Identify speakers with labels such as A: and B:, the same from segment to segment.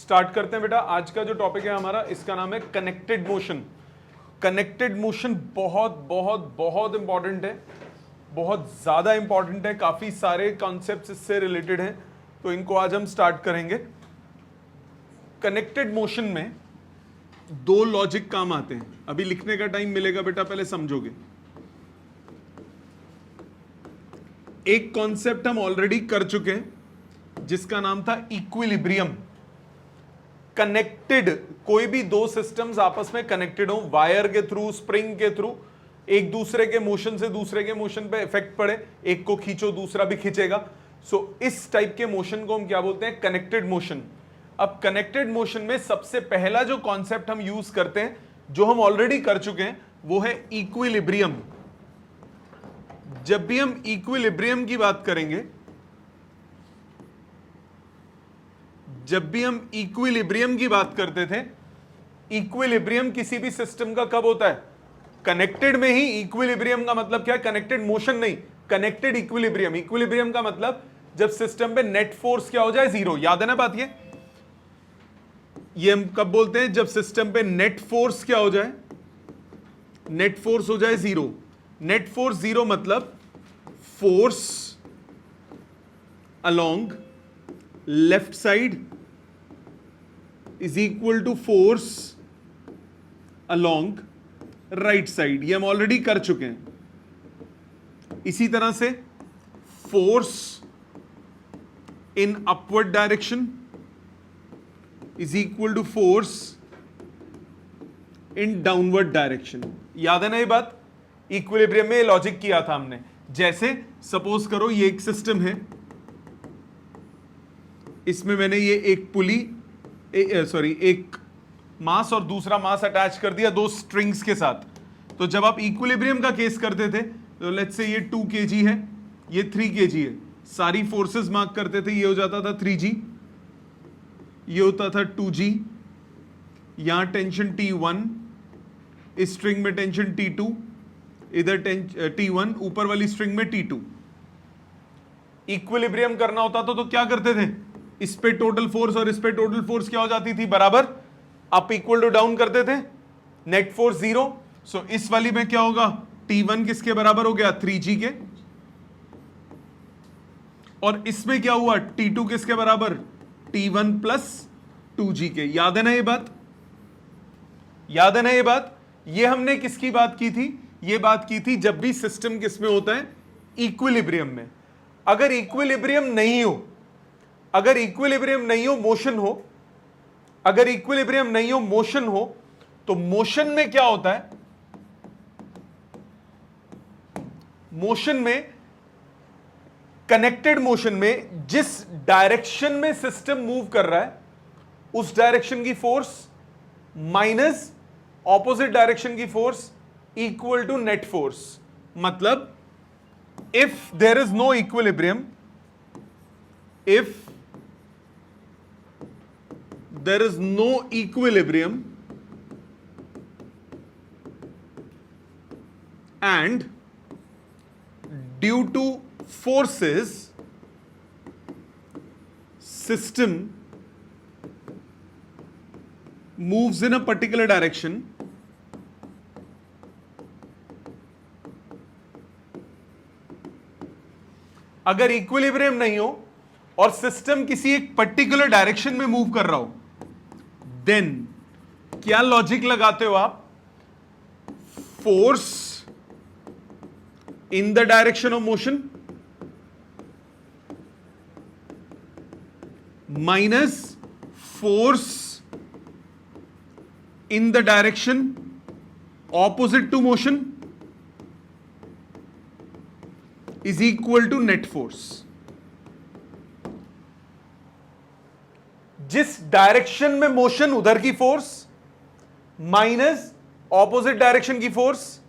A: Start करते हैं बेटा। आज का जो टॉपिक है हमारा, इसका नाम है कनेक्टेड मोशन। कनेक्टेड मोशन बहुत बहुत बहुत इंपॉर्टेंट है, बहुत ज्यादा इंपॉर्टेंट है। काफी सारे कॉन्सेप्ट्स इससे रिलेटेड हैं, तो इनको आज हम स्टार्ट करेंगे। कनेक्टेड मोशन में दो लॉजिक काम आते हैं। अभी लिखने का टाइम मिलेगा बेटा, पहले समझोगे। एक कॉन्सेप्ट हम ऑलरेडी कर चुके हैं जिसका नाम था इक्विलिब्रियम। कनेक्टेड, कोई भी दो सिस्टम्स आपस में कनेक्टेड हो, वायर के थ्रू, स्प्रिंग के थ्रू, एक दूसरे के मोशन से दूसरे के मोशन पे इफेक्ट पड़े, एक को खींचो दूसरा भी खींचेगा। सो इस टाइप के मोशन को हम क्या बोलते हैं? Connected motion. अब कनेक्टेड मोशन में सबसे पहला जो कॉन्सेप्ट हम यूज करते हैं, जो हम ऑलरेडी कर चुके हैं, वो है इक्विलिब्रियम। जब भी हम इक्विलिब्रियम की बात करेंगे, जब भी हम इक्विलिब्रियम की बात करते थे, इक्विलिब्रियम किसी भी सिस्टम का कब होता है? कनेक्टेड में ही। इक्विलिब्रियम का मतलब क्या है? कनेक्टेड मोशन नहीं, कनेक्टेड इक्विलिब्रियम। इक्विलिब्रियम का मतलब जब सिस्टम पे नेट फोर्स क्या हो जाए? जीरो। याद है ना बात? ये हम कब बोलते हैं? जब सिस्टम पे नेट फोर्स क्या हो जाए? नेट फोर्स हो जाए जीरो। नेट फोर्स जीरो मतलब force along left side is equal to force along right side. ये हम ऑलरेडी कर चुके हैं। इसी तरह से force in upward direction is equal to force in downward direction. याद है ना ये बात? इक्विलिब्रियम में लॉजिक किया था हमने। जैसे सपोज करो ये एक सिस्टम है, इसमें मैंने ये एक पुली एक मास और दूसरा मास अटैच कर दिया दो स्ट्रिंग्स के साथ। तो जब आप इक्विलिब्रियम का केस करते थे, तो लेट्स से ये 2 kg है, ये 3 kg है, सारी फोर्सेस मार्क करते थे, ये हो जाता था 3G, ये होता था 2G, यहां टेंशन T1, इस स्ट्रिंग में टेंशन T2, इधर T1, ऊपर वाली स्ट्रिंग में T2। इक्विलिब्रियम करना होता तो क्या करते थे? इस पे टोटल फोर्स और इस पे टोटल फोर्स क्या हो जाती थी? बराबर। अप इक्वल टू डाउन करते थे, नेट फोर्स जीरो। सो इस वाली में क्या होगा? T1 किसके बराबर हो गया? 3G के। और इसमें क्या हुआ? T2 किसके बराबर? T1 प्लस 2G के। याद है ना ये बात? याद है ना ये बात? ये हमने किसकी बात की थी? ये बात की थी जब भी सिस्टम किसमें होता है? इक्विलिब्रियम में। अगर इक्विलिब्रियम नहीं हो, अगर इक्विलिब्रियम नहीं हो, मोशन हो, अगर इक्विलिब्रियम नहीं हो, मोशन हो, तो मोशन में क्या होता है? मोशन में, कनेक्टेड मोशन में, जिस डायरेक्शन में सिस्टम मूव कर रहा है, उस डायरेक्शन की फोर्स माइनस ऑपोजिट डायरेक्शन की force equal to net force. मतलब if there is no equilibrium, if there is no equilibrium and due to forces system moves in a particular direction, अगर equilibrium नहीं हो और system किसी एक particular direction में move कर रहा हो, देन क्या लॉजिक लगाते हो आप? Force in the direction of motion minus force in the direction opposite to motion is equal to net force. जिस डायरेक्शन में मोशन, उधर की फोर्स माइनस ऑपोजिट डायरेक्शन की force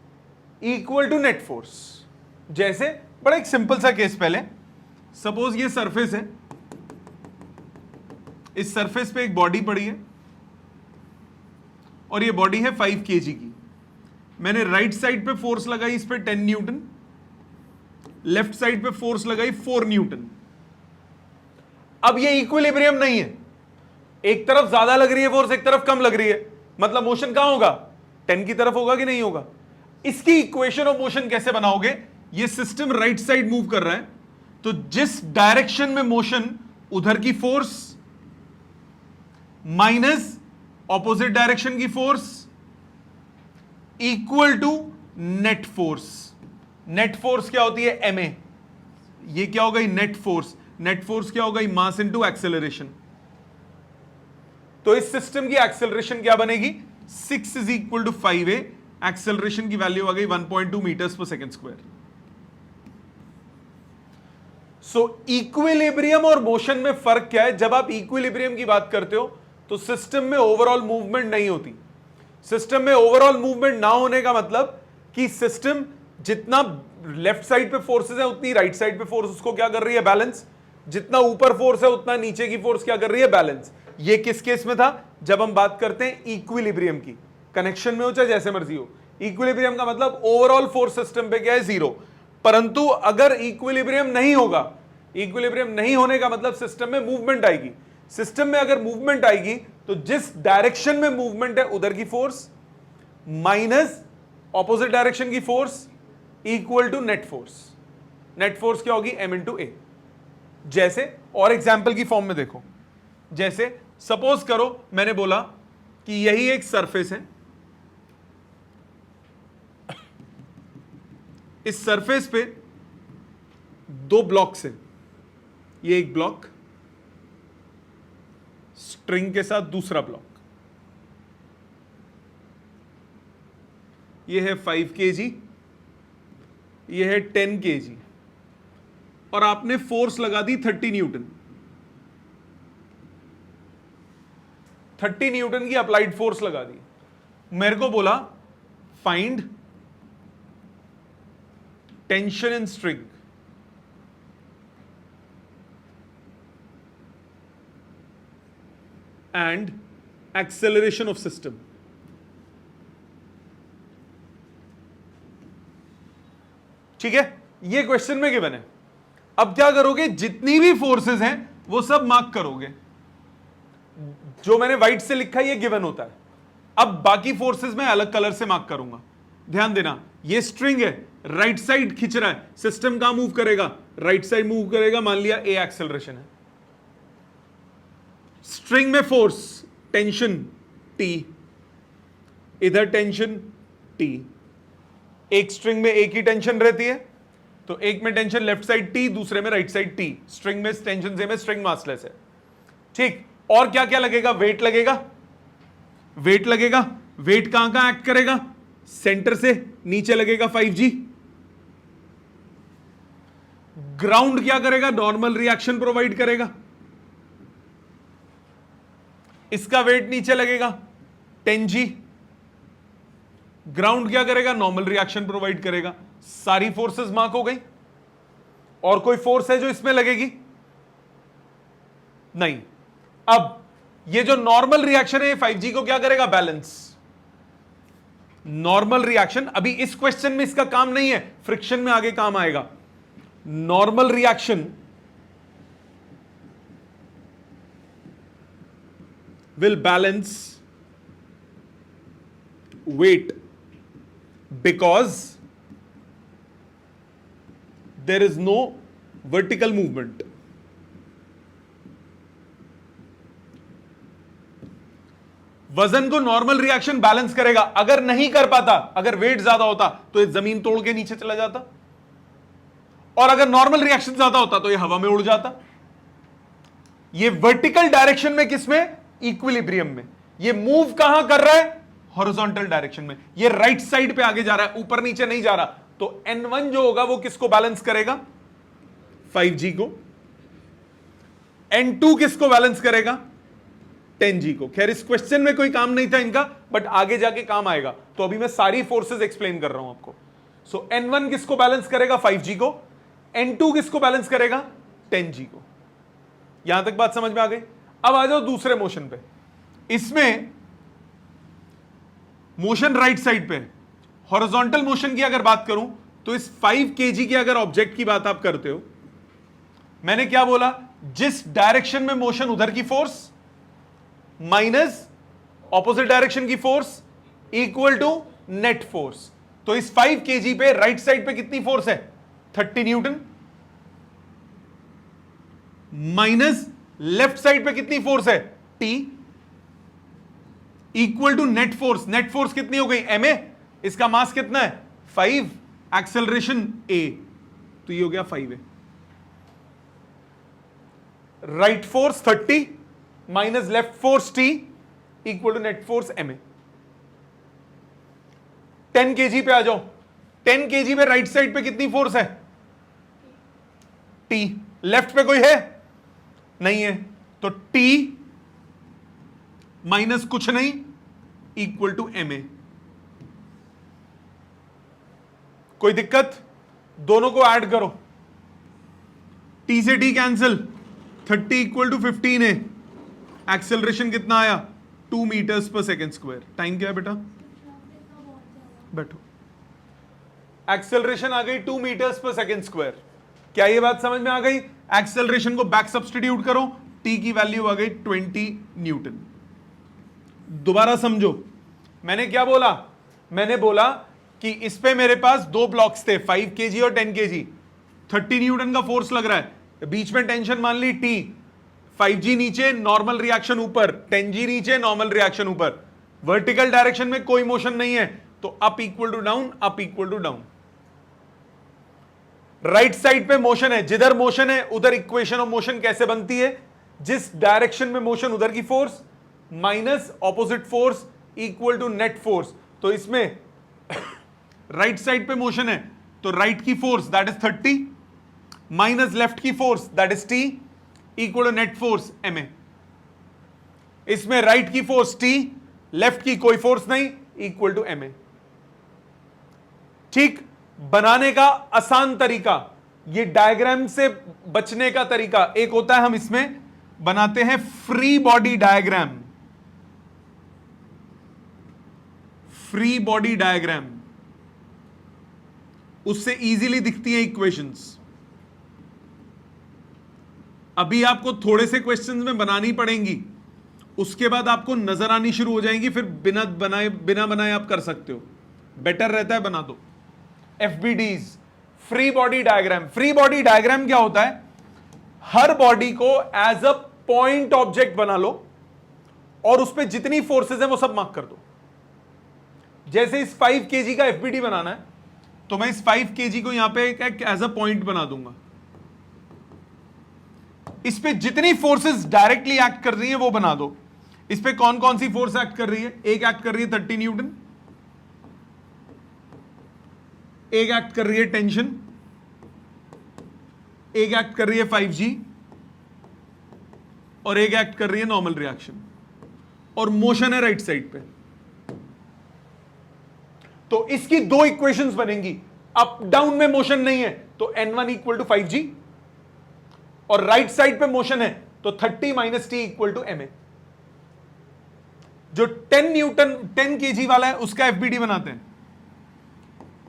A: equal to net force. जैसे बड़ा एक सिंपल सा case, पहले सपोज ये सरफेस है, इस सरफेस पे एक बॉडी पड़ी है और ये बॉडी है 5 kg की। मैंने राइट साइड पे फोर्स लगाई इस पे 10 न्यूटन, लेफ्ट साइड पे फोर्स लगाई 4 न्यूटन। अब ये इक्विलिब्रियम नहीं है, एक तरफ ज्यादा लग रही है फोर्स, एक तरफ कम लग रही है, मतलब मोशन कहां होगा, 10 की तरफ होगा कि नहीं होगा। इसकी इक्वेशन ऑफ मोशन कैसे बनाओगे, ये सिस्टम राइट साइड मूव कर रहा है, तो जिस डायरेक्शन में मोशन उधर की फोर्स माइनस ऑपोजिट डायरेक्शन की force equal to net force. Net force क्या होती है, एम ए। ये क्या होगा, नेट फोर्स। नेट फोर्स क्या होगा, मास इनटू एक्सेलरेशन। तो इस सिस्टम की एक्सेलरेशन क्या बनेगी, 6 is equal to 5a। Acceleration की वैल्यू आ गई 1.2 मीटर्स पर सेकंड स्क्वायर। सो इक्विलिब्रियम और मोशन में फर्क क्या है, जब आप इक्विलिब्रियम की बात करते हो तो सिस्टम में ओवरऑल मूवमेंट नहीं होती। सिस्टम में ओवरऑल मूवमेंट ना होने का मतलब कि सिस्टम जितना लेफ्ट साइड पे फोर्सेस है उतनी राइट साइड पे फोर्स उसको क्या कर रही है, बैलेंस। जितना ऊपर फोर्स है उतना नीचे की फोर्स क्या कर रही है, बैलेंस। ये किस केस में था, जब हम बात करते हैं इक्विलिब्रियम की, कनेक्शन में हो चाहे जैसे मर्जी हो। इक्विलिब्रियम का मतलब ओवरऑल फोर्स सिस्टम पे क्या है, जीरो। परंतु अगर इक्विलिब्रियम नहीं होगा, इक्विलिब्रियम नहीं होने का मतलब सिस्टम में मूवमेंट आएगी। सिस्टम में अगर मूवमेंट आएगी तो जिस डायरेक्शन में मूवमेंट है उधर की फोर्स माइनस ऑपोजिट डायरेक्शन की force equal to net force. Net force क्या होगी, m इंटू ए। जैसे और एग्जाम्पल की फॉर्म में देखो, जैसे सपोज करो मैंने बोला कि यही एक सरफेस है, इस सरफेस पे दो ब्लॉक्स हैं, ये एक ब्लॉक स्ट्रिंग के साथ दूसरा ब्लॉक, ये है 5 kg, ये है 10 kg, और आपने फोर्स लगा दी 30 न्यूटन। 30 न्यूटन की अप्लाइड फोर्स लगा दी। मेरे को बोला find tension in string. And acceleration of system. ठीक है, ये क्वेश्चन में गिवन है। अब क्या करोगे, जितनी भी फोर्सेस हैं वो सब मार्क करोगे। जो मैंने व्हाइट से लिखा है ये गिवन होता है। अब बाकी फोर्सेस मैं अलग कलर से मार्क करूंगा। ध्यान देना, ये स्ट्रिंग है, राइट साइड खींच रहा है, सिस्टम कहां मूव करेगा, राइट साइड मूव करेगा। मान लिया ए एक्सेलरेशन है, स्ट्रिंग में फोर्स टेंशन टी, इधर टेंशन टी। एक स्ट्रिंग में एक ही टेंशन रहती है, तो एक में टेंशन लेफ्ट साइड टी, दूसरे में राइट साइड टी। स्ट्रिंग में टेंशन सेम है, स्ट्रिंग मासलेस है। ठीक, और क्या क्या लगेगा, वेट लगेगा। वेट लगेगा, वेट कहां कहां एक्ट करेगा, सेंटर से नीचे लगेगा 5G। ग्राउंड क्या करेगा, नॉर्मल रिएक्शन प्रोवाइड करेगा। इसका वेट नीचे लगेगा 10G। ग्राउंड क्या करेगा, नॉर्मल रिएक्शन प्रोवाइड करेगा। सारी फोर्सेस मार्क हो गई। और कोई फोर्स है जो इसमें लगेगी, नहीं। अब ये जो नॉर्मल रिएक्शन है ये 5G को क्या करेगा, बैलेंस। नॉर्मल रिएक्शन अभी इस क्वेश्चन में इसका काम नहीं है, फ्रिक्शन में आगे काम आएगा। Normal reaction will balance weight because there is no vertical movement. वजन को नॉर्मल रिएक्शन बैलेंस करेगा। अगर नहीं कर पाता, अगर वेट ज्यादा होता तो ये जमीन तोड़ के नीचे चला जाता, और अगर नॉर्मल रिएक्शन ज्यादा होता तो ये हवा में उड़ जाता। ये वर्टिकल डायरेक्शन में, किसमें, इक्विलिब्रियम में। ये मूव कहां कर रहा है, हॉरिजॉन्टल डायरेक्शन में। ये राइट साइड पे आगे जा रहा है, ऊपर नीचे नहीं जा रहा। तो N1 जो होगा वो किसको बैलेंस करेगा, 5G को। N2 किसको बैलेंस करेगा, 10G को। खैर इस क्वेश्चन में कोई काम नहीं था इनका, बट आगे जाके काम आएगा। तो अभी मैं सारी फोर्सेस एक्सप्लेन कर रहा हूं आपको। सो N1 किसको बैलेंस करेगा, 5G को। N2 किसको बैलेंस करेगा, 10G को। यहां तक बात समझ में आ गई। अब आ जाओ दूसरे मोशन पे। इसमें मोशन राइट साइड पे, हॉरिजॉन्टल मोशन की अगर बात करूं तो इस 5 kg के अगर ऑब्जेक्ट की बात आप करते हो, मैंने क्या बोला, जिस डायरेक्शन में मोशन उधर की फोर्स माइनस ऑपोजिट डायरेक्शन की force equal to net force. तो इस 5 kg पे राइट साइड पे कितनी फोर्स है? 30 न्यूटन, माइनस लेफ्ट साइड पे कितनी फोर्स है? T, equal to net force. Net force कितनी हो गई? ma। इसका मास कितना है? 5, एक्सेलरेशन a, तो ये हो गया 5a। Right force 30 minus left force T equal to net force ma। 10 kg पे आ जाओ। 10 kg पे राइट साइड पे कितनी फोर्स है? T। लेफ्ट पे कोई है? नहीं है, तो T माइनस कुछ नहीं इक्वल टू ma। कोई दिक्कत? दोनों को ऐड करो, T से T कैंसिल, 30 इक्वल टू 15 है। एक्सेलरेशन कितना आया? 2 मीटर्स पर सेकेंड स्क्वायर। टाइम क्या है बेटा? बैठो। एक्सेलरेशन आ गई 2 मीटर्स पर सेकेंड स्क्वायर। क्या ये बात समझ में आ गई? एक्सेलरेशन को बैक सब्स्टिट्यूट करो, टी की वैल्यू आ गई 20 न्यूटन। दोबारा समझो, मैंने क्या बोला? मैंने बोला कि इस पे मेरे पास दो ब्लॉक्स थे, 5 kg और 10 kg। 30 न्यूटन का फोर्स लग रहा है, बीच में टेंशन मान ली T, 5G नीचे, नॉर्मल रिएक्शन ऊपर, 10G नीचे, नॉर्मल रिएक्शन ऊपर। वर्टिकल डायरेक्शन में कोई मोशन नहीं है, तो up equal to down, up equal to down. Right side पे मोशन है, जिधर मोशन है उधर इक्वेशन ऑफ मोशन कैसे बनती है? जिस डायरेक्शन में मोशन उधर की force minus opposite force equal to net force. तो इसमें राइट साइड पे मोशन है, तो राइट की force that is 30 minus left की force that is T equal to net force ma। इसमें राइट की फोर्स T, लेफ्ट की कोई फोर्स नहीं, इक्वल टू ma। ठीक, बनाने का आसान तरीका, ये डायग्राम से बचने का तरीका एक होता है, हम इसमें बनाते हैं free body diagram. Free body diagram, उससे इजीली दिखती है इक्वेशंस। अभी आपको थोड़े से क्वेश्चंस में बनानी पड़ेंगी, उसके बाद आपको नजर आनी शुरू हो जाएंगी, फिर बिना बनाए आप कर सकते हो। बेटर रहता है बना दो। FBDs, free body diagram. Free body diagram क्या होता है? हर बॉडी को एज अ पॉइंट ऑब्जेक्ट बना लो और उस पर जितनी फोर्सेस है वो सब मार्क कर दो। जैसे इस 5 kg का FBD बनाना है, तो मैं इस 5 kg को यहां पे एक एज अ पॉइंट बना दूंगा। इस पे जितनी फोर्सेस डायरेक्टली एक्ट कर रही है वो बना दो। इस पे कौन कौन सी फोर्स एक्ट कर रही है? एक एक्ट कर रही है 30 न्यूटन, एक एक्ट कर रही है टेंशन, एक एक्ट कर रही है 5G और एक एक्ट कर रही है नॉर्मल रिएक्शन, और मोशन है राइट साइड पे। तो इसकी दो इक्वेशंस बनेंगी। अप डाउन में मोशन नहीं है तो N1 इक्वल टू 5G, और राइट साइड पे मोशन है तो 30 minus T equal to ma। जो 10 न्यूटन 10 kg वाला है उसका FBD बनाते हैं।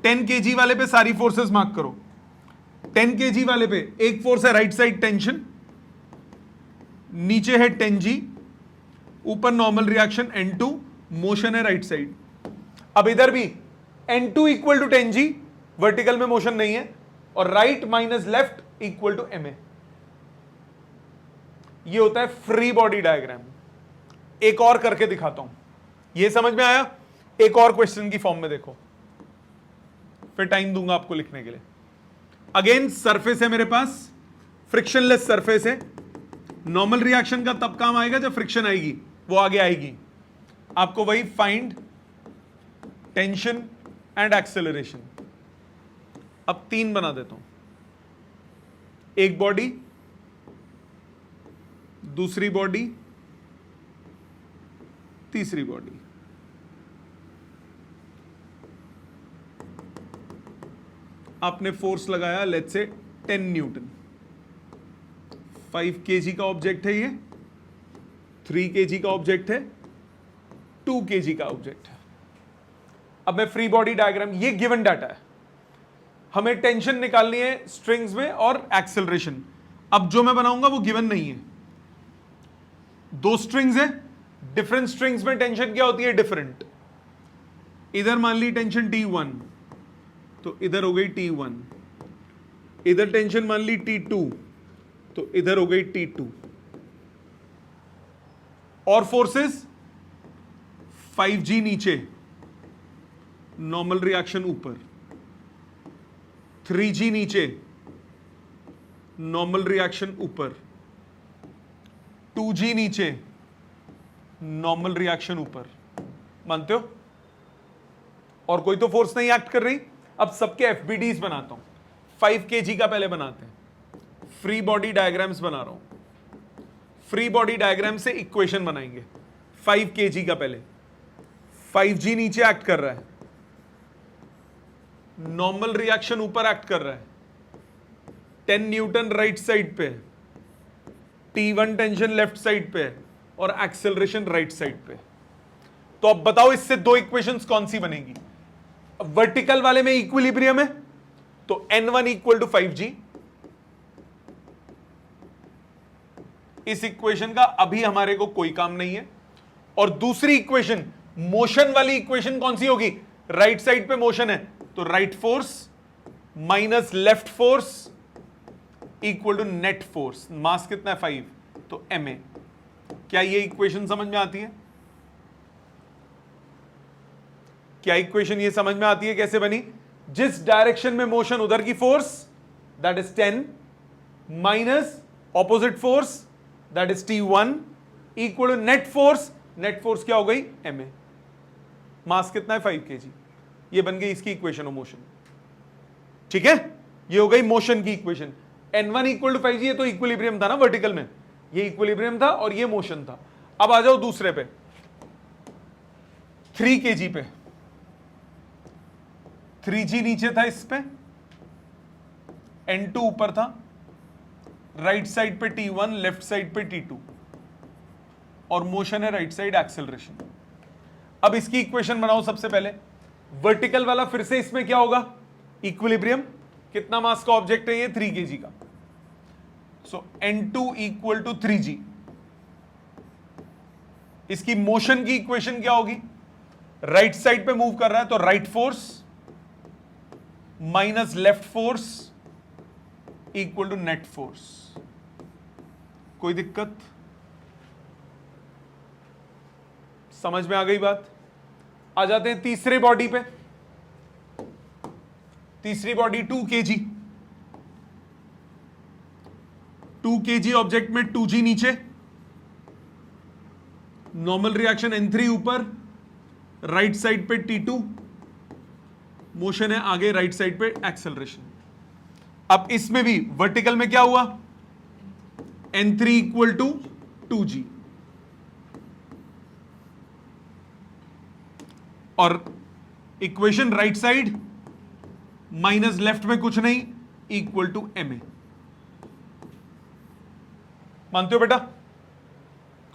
A: 10 kg वाले पे सारी फोर्सेस मार्क करो। 10 kg वाले पे एक फोर्स है राइट साइड टेंशन, नीचे है 10G, ऊपर नॉर्मल रिएक्शन N2, मोशन है राइट साइड। अब इधर भी N2 equal to 10G, vertical में मोशन नहीं है, और right minus left equal to ma। ये होता है फ्री बॉडी डायग्राम। एक और करके दिखाता हूं, ये समझ में आया? एक और क्वेश्चन की फॉर्म में देखो, फिर टाइम दूंगा आपको लिखने के लिए। अगेन सरफेस है मेरे पास, फ्रिक्शनलेस सरफेस है। नॉर्मल रिएक्शन का तब काम आएगा जब फ्रिक्शन आएगी, वो आगे आएगी। आपको वही फाइंड टेंशन एंड एक्सेलरेशन। अब 3 बना देता हूं, एक बॉडी, दूसरी बॉडी, तीसरी बॉडी। आपने फोर्स लगाया लेट्स से 10 न्यूटन। 5 kg का ऑब्जेक्ट है ये, 3 kg का ऑब्जेक्ट है, 2 kg का ऑब्जेक्ट है। अब मैं फ्री बॉडी डायग्राम, ये गिवन डाटा है, हमें टेंशन निकालनी है स्ट्रिंग्स में और एक्सेलरेशन। अब जो मैं बनाऊंगा वो गिवन नहीं है। 2 स्ट्रिंग्स है, डिफरेंट स्ट्रिंग्स में टेंशन क्या होती है? डिफरेंट। इधर मान ली टेंशन T1, तो इधर हो गई T1। इधर टेंशन मान ली T2, तो इधर हो गई T2। और फोर्सेस 5G नीचे, नॉर्मल रिएक्शन ऊपर, 3G नीचे, नॉर्मल रिएक्शन ऊपर, 2G नीचे, नॉर्मल रिएक्शन ऊपर। मानते हो? और कोई तो फोर्स नहीं एक्ट कर रही। अब सबके एफबीडीज बनाता हूं। 5 kg का पहले बनाते हैं। फ्री बॉडी डायग्राम्स बना रहा हूं। फ्री बॉडी डायग्राम से इक्वेशन बनाएंगे। 5 kg का पहले 5G नीचे एक्ट कर रहा है, नॉर्मल रिएक्शन ऊपर एक्ट कर रहा है, 10 न्यूटन राइट साइड पे, T1 टेंशन लेफ्ट साइड पे और एक्सेलरेशन राइट साइड पे। तो अब बताओ इससे दो इक्वेशंस कौन सी बनेगी? वर्टिकल वाले में इक्विलिब्रियम है, तो N1 इक्वल टू 5G। इस इक्वेशन का अभी हमारे को कोई काम नहीं है। और दूसरी इक्वेशन, मोशन वाली इक्वेशन कौन सी होगी? राइट साइड पे मोशन है, तो right force minus left force equal to net force. Mass कितना है? 5, तो ma। क्या ये इक्वेशन समझ में आती है? क्या इक्वेशन ये समझ में आती है कैसे बनी? जिस डायरेक्शन में मोशन उधर की force that is 10 minus opposite force that is T1 equal to net force. Net force क्या हो गई? ma। मास कितना है? 5 kg। ये बन गई इसकी इक्वेशन ऑफ मोशन। ठीक है, ये हो गई मोशन की equation. N1 equal to 5G, ये तो इक्विलिब्रियम था ना वर्टिकल में, ये इक्विलिब्रियम था और ये मोशन था। अब आ जाओ दूसरे पे, 3 kg पे। 3G नीचे था इस पे, N2 ऊपर था, राइट साइड पे T1, लेफ्ट साइड पे T2 और मोशन है राइट साइड एक्सेलरेशन। अब इसकी इक्वेशन बनाओ सबसे पहले। वर्टिकल वाला फिर से इसमें क्या होगा? इक्विलिब्रियम। कितना मास का ऑब्जेक्ट है ये? 3 kg का। सो N2 इक्वल टू 3G। इसकी मोशन की इक्वेशन क्या होगी? राइट साइड पे मूव कर रहा है तो right force minus left force equal to net force. कोई दिक्कत? समझ में आ गई बात? आ जाते हैं तीसरे बॉडी पे। तीसरी बॉडी 2 kg। 2 kg ऑब्जेक्ट में 2G नीचे, नॉर्मल रिएक्शन N3 ऊपर, राइट साइड पे T2, मोशन है आगे राइट साइड पे एक्सेलरेशन। अब इसमें भी वर्टिकल में क्या हुआ? N3 इक्वल टू 2G और equation right side minus left में कुछ नहीं इक्वल टू ma। मानते हो बेटा?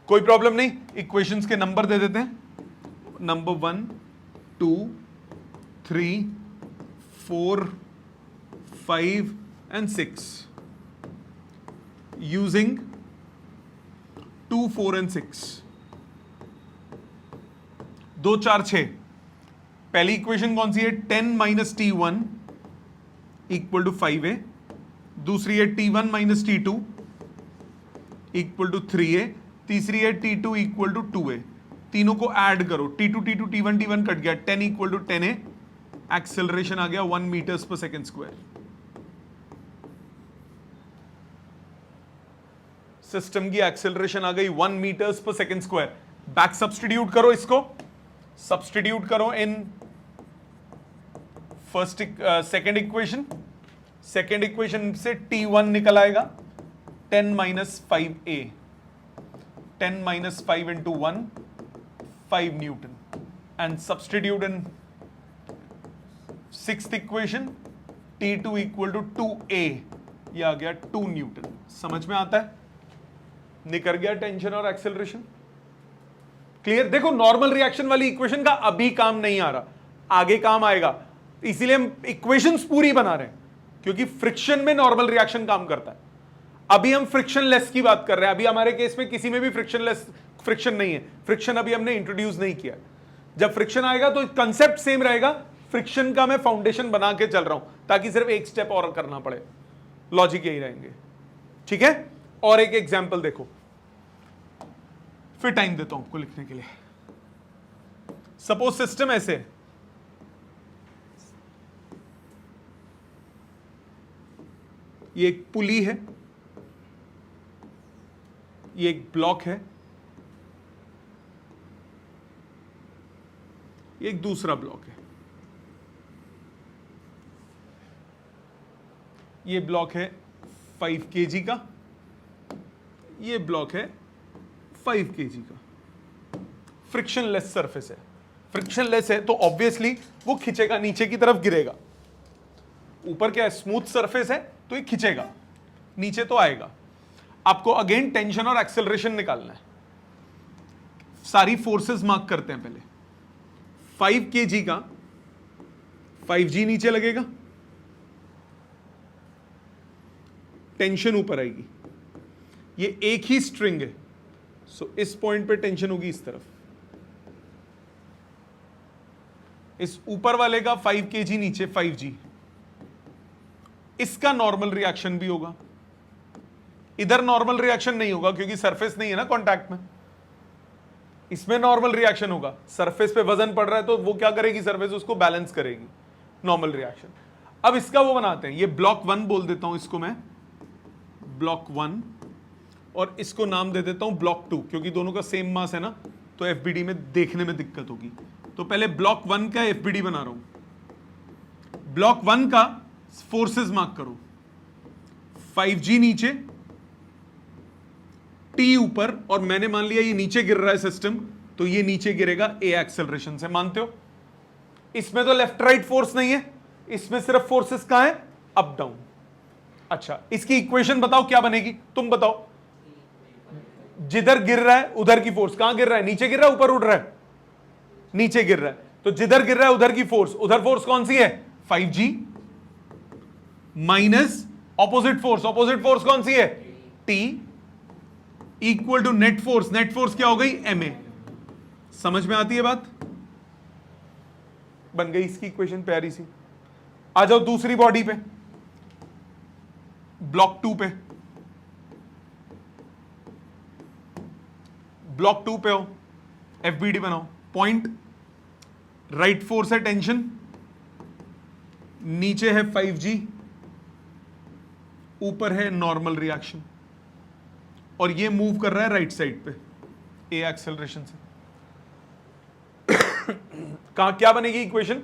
A: कोई प्रॉब्लम नहीं। इक्वेशंस के नंबर दे देते हैं। Number 1, 2, 3, 4, 5 and 6 using 2, 4 and 6। 2, 4, 6। पहली इक्वेशन कौन सी है? 10 minus T1 equal to 5a। दूसरी है T1 minus T2 equal to 3a। तीसरी है T2 इक्वल टू 2a। तीनों को ऐड करो, T2 T2 T1 T1 cut गया, 10 इक्वल टू 10a। एक्सेलरेशन आ गया 1 मीटर्स पर सेकेंड स्क्वायर। सिस्टम की एक्सेलरेशन आ गई 1 मीटर्स पर सेकेंड स्क्वायर। बैक सब्सटीट्यूट करो, इसको सब्सटीट्यूट करो in first second equation. Second equation से T1 निकल आएगा 10 minus 5a। 10 minus 5 into 1 5 newton and substitute in sixth equation T2 equal to 2a। ये आ गया 2 न्यूटन। समझ में आता है? निकल गया टेंशन और एक्सेलरेशन। क्लियर? देखो नॉर्मल रिएक्शन वाली इक्वेशन का अभी काम नहीं आ रहा, आगे काम आएगा। इसीलिए हम इक्वेशंस पूरी बना रहे हैं क्योंकि फ्रिक्शन में नॉर्मल रिएक्शन काम करता है। अभी हम फ्रिक्शनलेस की बात कर रहे हैं। अभी हमारे केस में किसी में भी फ्रिक्शनलेस फ्रिक्शन नहीं है, फ्रिक्शन अभी हमने इंट्रोड्यूस नहीं किया। जब फ्रिक्शन आएगा तो कंसेप्ट सेम रहेगा, फ्रिक्शन का मैं फाउंडेशन बना के चल रहा हूं ताकि सिर्फ एक स्टेप और करना पड़े, लॉजिक यही रहेंगे। ठीक है, और एक एग्जांपल देखो, फिर टाइम देता हूं आपको लिखने के लिए। सपोज सिस्टम ऐसे है, ये एक पुली है, ये एक ब्लॉक है, ये एक दूसरा ब्लॉक है, ये ब्लॉक है 5 kg का, ये ब्लॉक है 5 kg का। फ्रिक्शनलेस सरफेस है, फ्रिक्शनलेस है तो ऑब्वियसली वो खिंचेगा, नीचे की तरफ गिरेगा। ऊपर क्या है, स्मूथ सरफेस है तो ये खिंचेगा, नीचे तो आएगा। आपको अगेन टेंशन और एक्सेलरेशन निकालना है। सारी फोर्सेस मार्क करते हैं पहले। 5 kg का 5g नीचे लगेगा, टेंशन ऊपर आएगी। ये एक ही स्ट्रिंग है, सो इस पॉइंट पे टेंशन होगी इस तरफ। इस ऊपर वाले का 5 kg नीचे 5g, इसका नॉर्मल रिएक्शन भी होगा। इधर नॉर्मल रिएक्शन नहीं होगा क्योंकि सरफेस नहीं है ना कांटेक्ट में, इसमें नॉर्मल रिएक्शन होगा। सरफेस पे वजन पड़ रहा है तो वो क्या करेगी, सरफेस उसको बैलेंस करेगी, नॉर्मल रिएक्शन। अब इसका वो बनाते हैं, ये ब्लॉक 1 बोल देता हूं इसको मैं, ब्लॉक 1, और इसको नाम दे देता हूं ब्लॉक 2, क्योंकि दोनों का सेम मास है ना, तो एफबीडी में देखने में दिक्कत होगी। तो पहले ब्लॉक 1 का एफबीडी बना रहा हूं। ब्लॉक 1 का फोर्सेस मार्क करो, 5g नीचे, t ऊपर, और मैंने मान लिया ये नीचे गिर रहा है सिस्टम, तो ये नीचे गिरेगा a एक्सेलरेशन से। मानते हो? इसमें तो लेफ्ट राइट फोर्स नहीं है, इसमें सिर्फ फोर्सेस कहां है, अप डाउन। अच्छा, इसकी इक्वेशन बताओ क्या बनेगी, तुम बताओ। जिधर गिर रहा है उधर की फोर्स, कहां गिर रहा है, नीचे गिर रहा है ऊपर उड़ रहा है, नीचे गिर रहा है, तो जिधर गिर रहा है उधर की फोर्स, उधर फोर्स कौन सी है, 5g, माइनस ऑपोजिट फोर्स कौन सी है, t, equal to net force क्या हो गई, ma। समझ में आती है बात? बन गई इसकी इक्वेशन प्यारी सी। आ जाओ दूसरी बॉडी पे, ब्लॉक 2 पे। ब्लॉक 2 पे हो, एफबीडी बनाओ। पॉइंट, राइट फोर्स है टेंशन, नीचे है 5g, ऊपर है नॉर्मल रिएक्शन, और ये मूव कर रहा है राइट साइड पे a एक्सेलरेशन से। कहां क्या बनेगी इक्वेशन,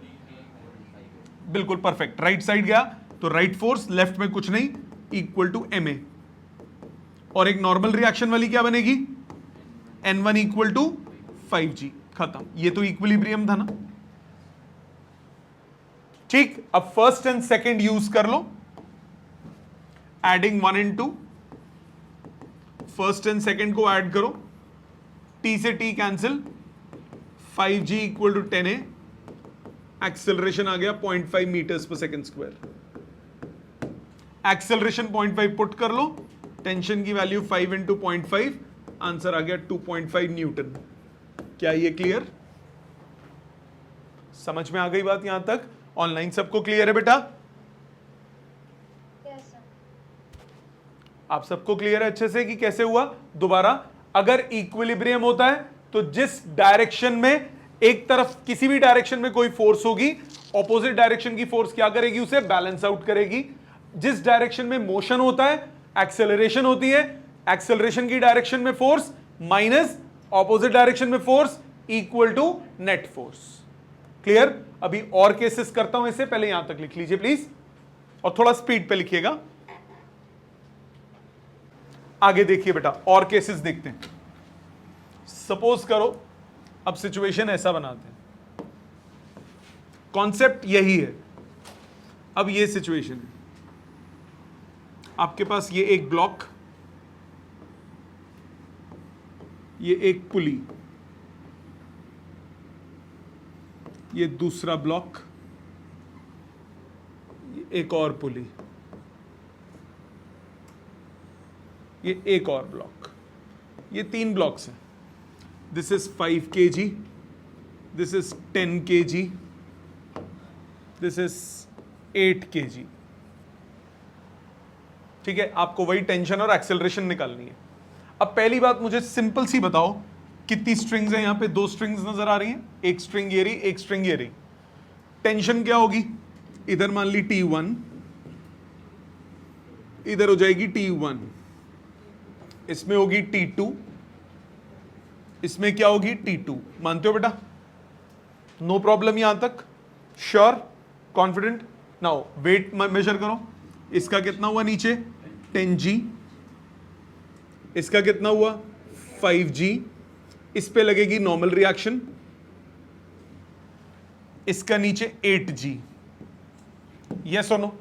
A: बिल्कुल परफेक्ट। राइट साइड गया तो राइट फोर्स, लेफ्ट में कुछ नहीं, इक्वल टू ma, और एक नॉर्मल रिएक्शन वाली क्या बनेगी, n1 इक्वल टू 5g। खत्म, ये तो इक्विलिब्रियम था ना। ठीक, अब फर्स्ट एंड सेकंड यूज कर लो, adding 1 and 2। First and second को ऐड करो, t से t cancel, 5g equal to 10a, acceleration आ गया 0.5 मीटर्स पर सेकंड स्क्वायर। एक्सेलरेशन 0.5 पुट कर लो, टेंशन की वैल्यू 5 into 0.5, आंसर आ गया 2.5 न्यूटन। क्या ये क्लियर, समझ में आ गई बात यहां तक? ऑनलाइन सबको क्लियर है बेटा? आप सबको क्लियर है अच्छे से कि कैसे हुआ? दोबारा, अगर इक्विलिब्रियम होता है तो जिस डायरेक्शन में, एक तरफ किसी भी डायरेक्शन में कोई फोर्स होगी, ऑपोजिट डायरेक्शन की फोर्स क्या करेगी, उसे बैलेंस आउट करेगी। जिस डायरेक्शन में मोशन होता है, एक्सेलरेशन होती है, एक्सेलरेशन की डायरेक्शन में फोर्स माइनस ऑपोजिट डायरेक्शन में force equal to net force. Clear? अभी और केसेस करता हूं, इससे पहले यहां तक लिख लीजिए प्लीज, और थोड़ा स्पीड पे लिखिएगा। आगे देखिए बेटा, और केसेस देखते हैं। सपोज करो, अब सिचुएशन ऐसा बनाते हैं, कॉन्सेप्ट यही है। अब ये सिचुएशन है, आपके पास ये एक ब्लॉक, ये एक पुली, ये दूसरा ब्लॉक, ये एक और पुली, ये एक और ब्लॉक, ये 3 ब्लॉक्स हैं। This is 5 kg, this is 10 kg, this is 8 kg। ठीक है, आपको वही टेंशन और एक्सेलरेशन निकालनी है। अब पहली बात मुझे सिंपल सी बताओ, कितनी स्ट्रिंग्स हैं यहां पे? 2 स्ट्रिंग्स नजर आ रही हैं, एक स्ट्रिंग ये रही, एक स्ट्रिंग ये रही। टेंशन क्या होगी? इधर मान ली T1, इधर हो जाएगी T1, इसमें होगी T2, इसमें क्या होगी? T2। मानते हो बेटा? नो प्रॉब्लम यहां तक? Sure, confident? Now weight measure करो। इसका कितना हुआ नीचे? 10G, इसका कितना हुआ? 5G। इस पे लगेगी नॉर्मल रिएक्शन, इसका नीचे 8G। यस और नो?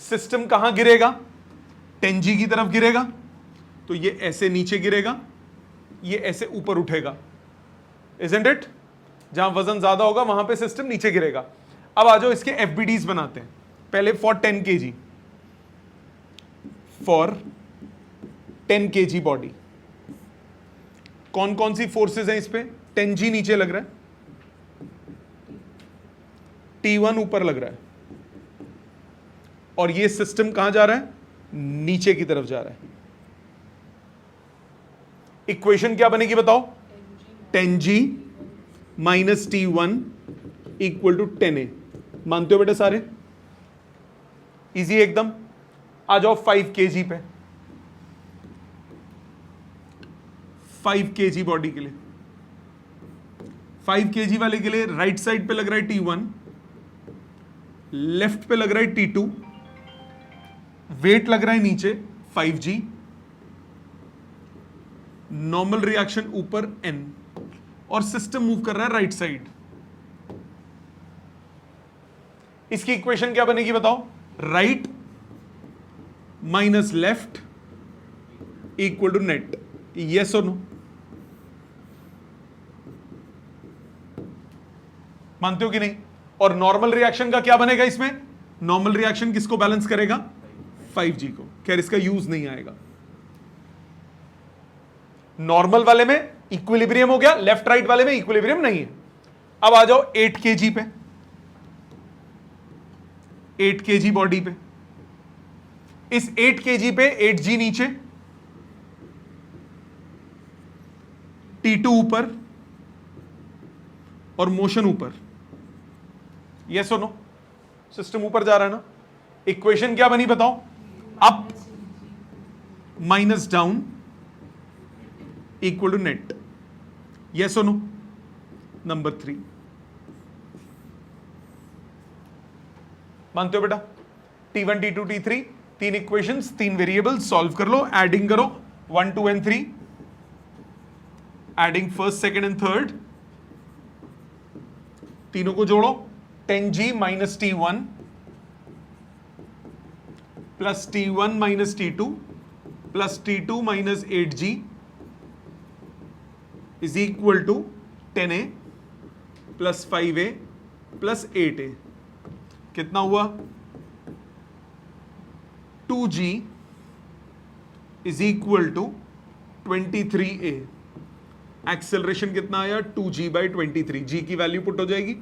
A: सिस्टम कहां गिरेगा? 10G की तरफ गिरेगा, तो ये ऐसे नीचे गिरेगा, ये ऐसे ऊपर उठेगा, इजंट इट? जहां वजन ज्यादा होगा वहां पे सिस्टम नीचे गिरेगा। अब आ जाओ इसके FBDs बनाते हैं। पहले for 10 kg, for 10 kg body कौन कौन सी फोर्सेस हैं इस पे? 10G नीचे लग रहा है, T1 ऊपर लग रहा है, और ये सिस्टम कहां जा रहा है? नीचे की तरफ जा रहा है। इक्वेशन क्या बनेगी बताओ? 10G minus T1 equal to 10A। मानते हो बेटा सारे? इजी एकदम। आ जाओ 5 kg पे, 5 kg बॉडी के लिए, 5 kg वाले के लिए राइट साइड पे लग रहा है T1, लेफ्ट पे लग रहा है T2, वेट लग रहा है नीचे 5G, नॉर्मल रिएक्शन ऊपर N, और सिस्टम मूव कर रहा है राइट साइड। इसकी इक्वेशन क्या बनेगी बताओ? Right minus left equal to net. Yes और नो? मानते हो कि नहीं? और नॉर्मल रिएक्शन का क्या बनेगा इसमें? नॉर्मल रिएक्शन किसको बैलेंस करेगा? 5G को। खैर इसका यूज नहीं आएगा। नॉर्मल वाले में इक्विलिब्रियम हो गया, लेफ्ट राइट वाले में इक्विलिब्रियम नहीं है। अब आ जाओ 8 kg पे, 8 kg बॉडी पे, इस 8 kg पे 8G नीचे, T2 ऊपर और मोशन ऊपर। यस और नो? सिस्टम ऊपर जा रहा है ना? इक्वेशन क्या बनी बताओ? Up minus down equal to net. Yes और नो? नंबर 3 मानते हो बेटा? T1 T2 T3 तीन इक्वेशंस, 3 वेरिएबल्स, सॉल्व कर लो, एडिंग करो 1 2 and 3, adding first second and third, तीनों को जोड़ो। 10G minus T1 plus T1 minus T2 plus T2 minus 8G is equal to 10A plus 5A plus 8A। कितना हुआ? 2G is equal to 23A। Acceleration कितना आया? 2G by 23। G की value put हो जाएगी।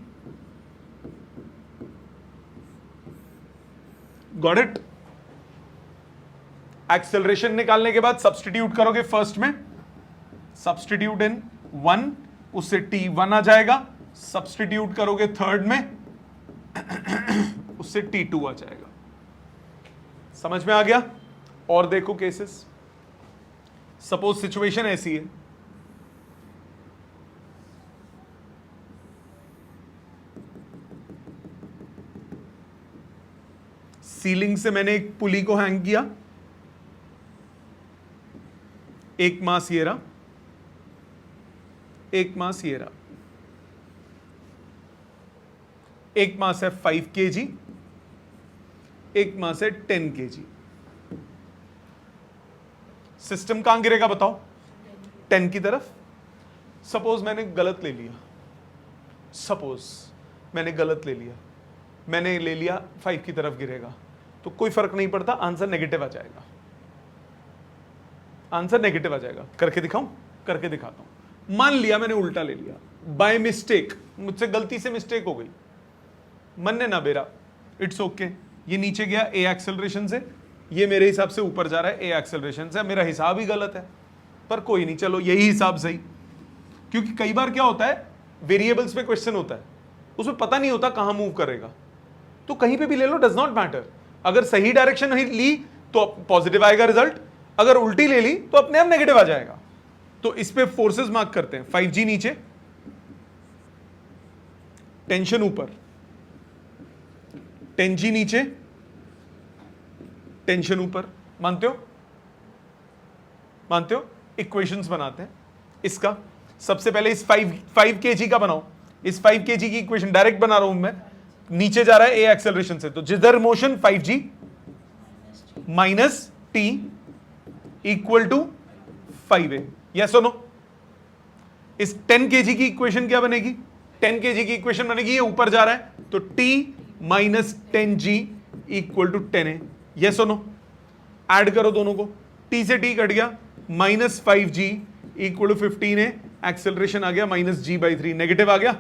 A: Got it? एक्सेलरेशन निकालने के बाद सब्सटीट्यूट करोगे फर्स्ट में, सब्सटीट्यूट इन 1, उससे T1 आ जाएगा। सब्सटीट्यूट करोगे थर्ड में, उससे T2 आ जाएगा। समझ में आ गया? और देखो केसेस। सपोज सिचुएशन ऐसी है, सीलिंग से मैंने एक पुली को हैंग किया, एक मास ये रहा, एक मास ये रहा, एक मास है 5 kg, एक मास है 10 kg। सिस्टम कहां गिरेगा बताओ? 10 की तरफ। सपोज मैंने गलत ले लिया, सपोज मैंने गलत ले लिया, मैंने ले लिया 5 की तरफ गिरेगा, तो कोई फर्क नहीं पड़ता, आंसर नेगेटिव आ जाएगा। आंसर नेगेटिव आ जाएगा। करके दिखाऊं? करके दिखाता हूं। मान लिया मैंने उल्टा ले लिया बाय मिस्टेक, मुझसे गलती से मिस्टेक हो गई, मन ने ना बेरा, इट्स ओके। ये नीचे गया ए एक्सेलरेशन से, ये मेरे हिसाब से ऊपर जा रहा है ए एक्सेलरेशन से, मेरा हिसाब ही गलत है, पर कोई नहीं, चलो यही हिसाब सही। क्योंकि कई बार क्या होता है, वेरिएबल्स पे क्वेश्चन होता है, उसमें पता नहीं होता कहां मूव करेगा, तो कहीं पे भी ले लो, डज नॉट मैटर। अगर सही डायरेक्शन ली तो पॉजिटिव आएगा रिजल्ट, अगर उल्टी ले ली तो अपने आप नेगेटिव आ जाएगा। तो इस पे फोर्सेस मार्क करते हैं, 5G नीचे, टेंशन ऊपर, 10G नीचे, टेंशन ऊपर। मानते हो? मानते हो? इक्वेशंस बनाते हैं इसका। सबसे पहले इस 5 kg का बनाओ, इस 5 kg की इक्वेशन डायरेक्ट बना रहा हूं मैं, नीचे जा रहा है ए एक्सेलरेशन से, तो जिधर motion 5G minus T equal to 5a, yes और नो? इस 10 kg की इक्वेशन क्या बनेगी? 10 kg की इक्वेशन बनेगी, ये ऊपर जा रहा है तो t minus 10G equal to 10a, yes और नो? ऐड करो दोनों को, t से t कट गया, minus 5G equal to 15a, acceleration आ गया माइनस g/3, नेगेटिव आ गया।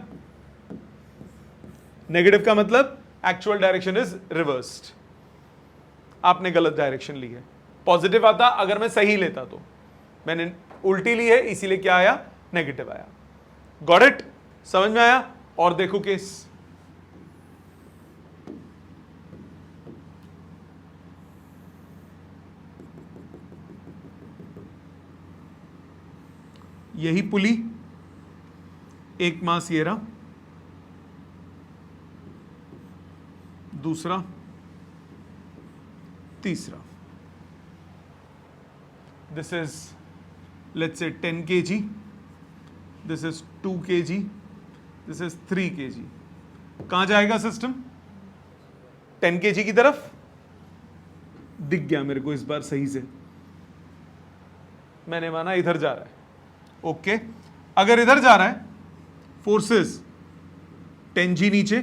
A: नेगेटिव का मतलब एक्चुअल डायरेक्शन इज रिवर्स्ड, आपने गलत डायरेक्शन ली है। पॉजिटिव आता अगर मैं सही लेता, तो मैंने उल्टी ली है, इसीलिए क्या आया? नेगेटिव आया। Got it? समझ में आया? और देखो केस, यही पुली, एक मास ये रहा, दूसरा, तीसरा, this is let's say 10 kg, this is 2 kg, this is 3 kg। कहां जाएगा सिस्टम? 10 kg की तरफ। दिख गया मेरे को इस बार सही से, मैंने माना इधर जा रहा है, ओके। अगर इधर जा रहा है, फोर्सेस 10G नीचे,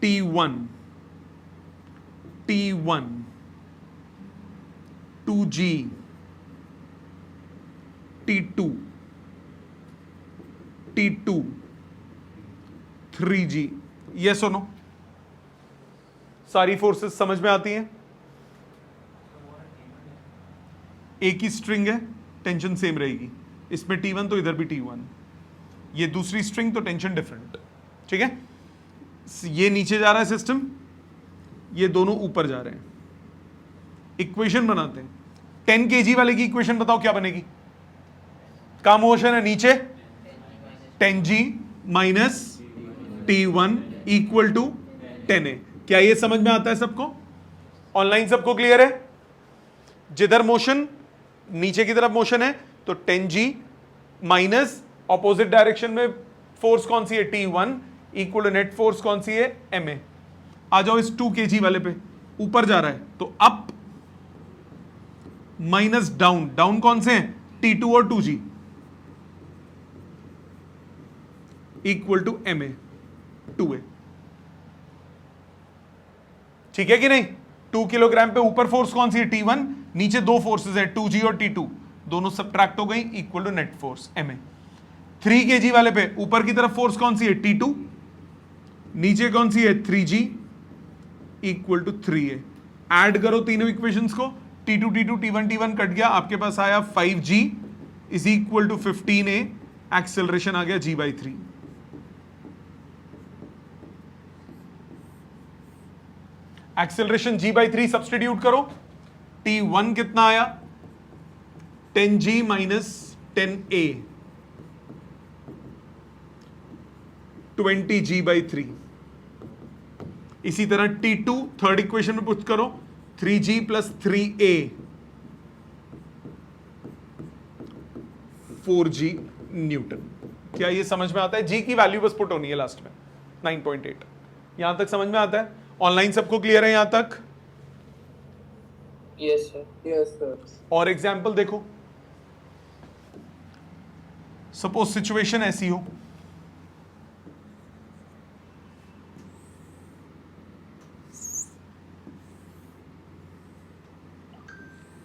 A: T1, 2G, T2, 3G, yes और नो? सारी फोर्सेस समझ में आती हैं? एक ही स्ट्रिंग है, टेंशन सेम रहेगी, इसमें T1 तो इधर भी T1, ये दूसरी स्ट्रिंग तो टेंशन डिफरेंट, ठीक है। ये नीचे जा रहा है सिस्टम, ये दोनों ऊपर जा रहे हैं। इक्वेशन बनाते हैं, 10 kg वाले की इक्वेशन बताओ क्या बनेगी? का मोशन है नीचे, 10G minus T1 equal to 10a। क्या ये समझ में आता है सबको? ऑनलाइन सबको क्लियर है? जिधर मोशन नीचे की तरफ मोशन है तो 10G माइनस ऑपोजिट डायरेक्शन में फोर्स कौन सी है? T1 equal to net force कौन सी है? ma। आ जाओ इस 2 kg वाले पे, ऊपर जा रहा है तो अप माइनस डाउन, डाउन कौन से हैं? T2 और 2G equal to ma 2a, ठीक है कि नहीं? 2 किलोग्राम पे ऊपर फोर्स कौन सी है? T1, नीचे दो फोर्सेस है 2G और T2, दोनों सब्ट्रैक्ट हो गई, equal to net force ma। 3 kg वाले पे ऊपर की तरफ फोर्स कौन सी है? T2, नीचे कौन सी है? 3G equal to 3a। Add करो तीनों इक्वेशंस को, T2 T2 T1 T1 cut गया, आपके पास आया 5G is equal to 15a, acceleration आ गया g/3। एक्सेलरेशन g/3 सब्सटीट्यूट करो, T1 कितना आया? 10G minus 10a, 20G/3। इसी तरह T2 थर्ड इक्वेशन में पुट करो, 3G plus 3a, 4G Newton. क्या ये समझ में आता है? G की वैल्यू बस पुट होनी है लास्ट में, 9.8। यहां तक समझ में आता है? ऑनलाइन सबको क्लियर है यहां तक?
B: Yes sir, yes sir.
A: और एग्जाम्पल देखो, सपोज सिचुएशन ऐसी हो,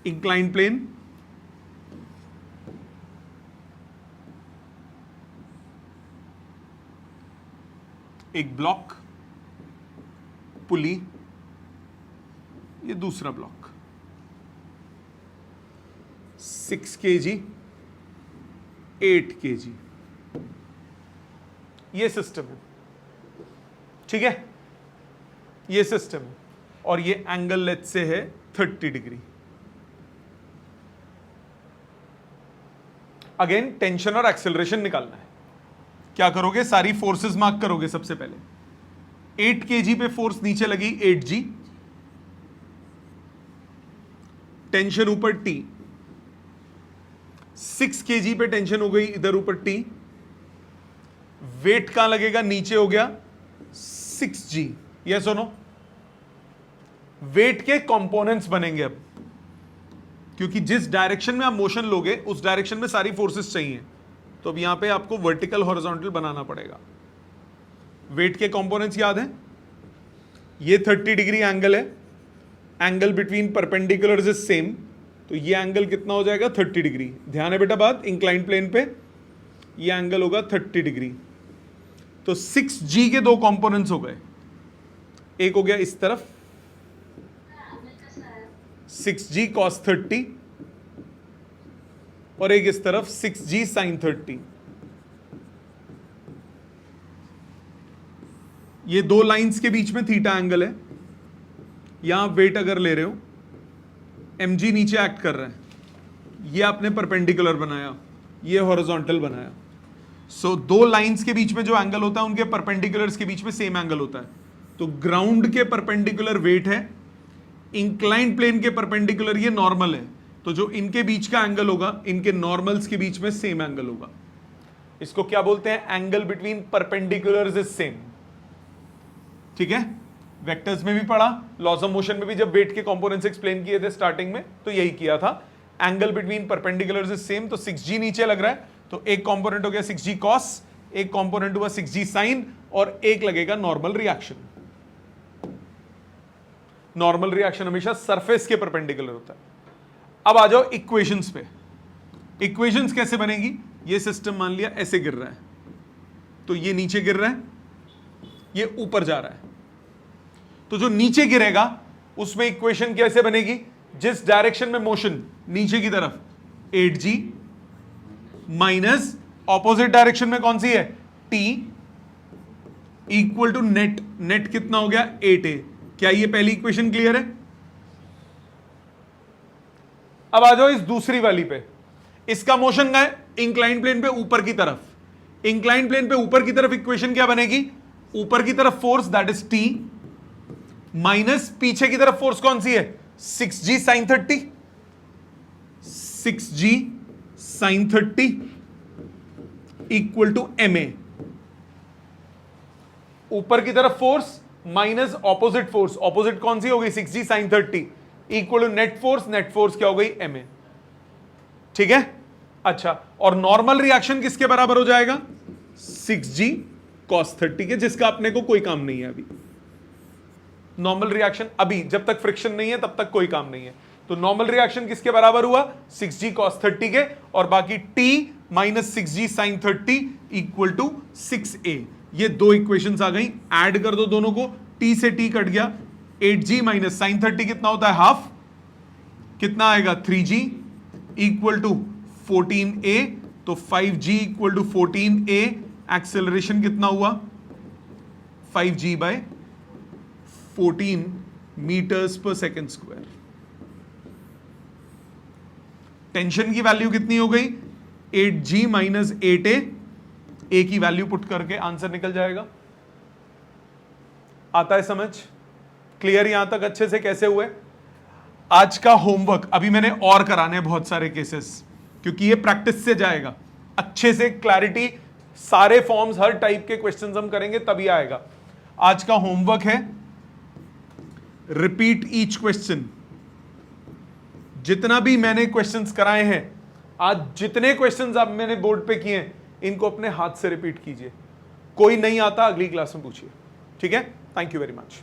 A: इंक्लाइन प्लेन, एक ब्लॉक, पुली, ये दूसरा ब्लॉक, 6 kg, 8 kg, ये सिस्टम है, ठीक है, ये सिस्टम है, और ये एंगल लेट से है 30 डिग्री। अगेन टेंशन और एक्सेलरेशन निकालना है। क्या करोगे, सारी फोर्सेस मार्क करोगे। सबसे पहले 8 kg पे फोर्स नीचे लगी 8g, टेंशन ऊपर T, 6 kg पे टेंशन हो गई इधर ऊपर T, वेट कहां लगेगा, नीचे हो गया 6g। यस और नो? वेट के कंपोनेंट्स बनेंगे अब, क्योंकि जिस डायरेक्शन में आप मोशन लोगे उस डायरेक्शन में सारी फोर्सेस चाहिए, तो अब यहां पे आपको वर्टिकल हॉरिजॉन्टल बनाना पड़ेगा। वेट के कंपोनेंट्स याद है, ये 30 डिग्री एंगल है, angle between perpendiculars is same, तो ये एंगल कितना हो जाएगा 30 डिग्री। ध्यान है बेटा बात, इंक्लाइंड प्लेन पे ये एंगल होगा 30 डिग्री। तो 6g के दो कंपोनेंट्स हो गए, एक हो गया इस तरफ 6g cos 30 और एक इस तरफ 6g sin 30। ये दो लाइंस के बीच में थीटा एंगल है। यहां वेट अगर ले रहे हो, mg नीचे एक्ट कर रहा है, ये आपने परपेंडिकुलर बनाया, ये हॉरिजॉन्टल बनाया। सो दो लाइंस के बीच में जो एंगल होता है उनके परपेंडिकुलर्स के बीच में सेम एंगल होता है। तो ग्राउंड के परपेंडिकुलर वेट है, इंक्लाइंड प्लेन के परपेंडिकुलर ये नॉर्मल है, तो जो इनके बीच का एंगल होगा इनके नॉर्मल्स के बीच में सेम एंगल होगा। इसको क्या बोलते हैं, angle between perpendiculars is same. ठीक है, वेक्टर्स में भी पढ़ा, लॉज ऑफ मोशन में भी जब वेट के कंपोनेंट्स एक्सप्लेन किए थे स्टार्टिंग में, तो यही किया था। Angle between perpendiculars is same, तो 6g नीचे लग रहा है, तो एक कंपोनेंट हो गया 6g cos, एक कंपोनेंट हुआ 6g sin, और एक लगेगा नॉर्मल रिएक्शन। नॉर्मल रिएक्शन हमेशा सरफेस के परपेंडिकुलर होता है। अब आ जाओ इक्वेशंस पे। इक्वेशंस कैसे बनेगी, ये सिस्टम मान लिया ऐसे गिर रहा है, तो ये नीचे गिर रहा है, ये ऊपर जा रहा है, तो जो नीचे गिरेगा उसमें इक्वेशन कैसे बनेगी, जिस डायरेक्शन में मोशन नीचे की तरफ 8g माइनस ऑपोजिट डायरेक्शन में कौन सी है t equal to net, net कितना हो गया 8a। क्या ये पहली इक्वेशन क्लियर है? अब आ जाओ इस दूसरी वाली पे। इसका मोशन का है इंक्लाइंड प्लेन पे ऊपर की तरफ। इंक्लाइंड प्लेन पे ऊपर की तरफ इक्वेशन क्या बनेगी, ऊपर की तरफ force that is T minus पीछे की तरफ फोर्स कौन सी है 6g sin 30, 6g sin 30 equal to ma। ऊपर की तरफ force minus opposite force, opposite कौन सी हो गई 6g sin 30 equal to net force, net force क्या हो गई ma। ठीक है, अच्छा, और नॉर्मल रिएक्शन किसके बराबर हो जाएगा 6g cos 30 के, जिसका अपने को कोई काम नहीं है अभी। नॉर्मल रिएक्शन अभी जब तक फ्रिक्शन नहीं है तब तक कोई काम नहीं है, तो नॉर्मल रिएक्शन किसके बराबर हुआ 6g cos 30 के, और बाकी t minus 6g sin 30 equal to 6a। ये दो इक्वेशंस आ गई, ऐड कर दो दोनों को, t से t कट गया, 8g माइनस sin 30 कितना होता है हाफ, कितना आएगा 3g इक्वल टू 14a, तो 5g equal to 14a। Acceleration कितना हुआ 5g बाय 14 मीटर्स पर सेकेंड स्क्वायर। टेंशन की वैल्यू कितनी हो गई 8g माइनस 8a, a की वैल्यू पुट करके आंसर निकल जाएगा। आता है समझ, क्लियर यहां तक अच्छे से कैसे हुए? आज का होमवर्क अभी मैंने और कराने हैं बहुत सारे केसेस, क्योंकि ये प्रैक्टिस से जाएगा अच्छे से, क्लैरिटी, सारे फॉर्म्स हर टाइप के क्वेश्चंस हम करेंगे तभी आएगा। आज का होमवर्क है रिपीट ईच क्वेश्चन। जितना भी मैंने क्वेश्चंस कराए हैं, आज जितने क्वेश्चंस आप मैंने बोर्ड पे किए हैं, इनको अपने हाथ से रिपीट कीजिए। कोई नहीं आता अगली क्लास में पूछिए। ठीक है, थैंक यू वेरी मच।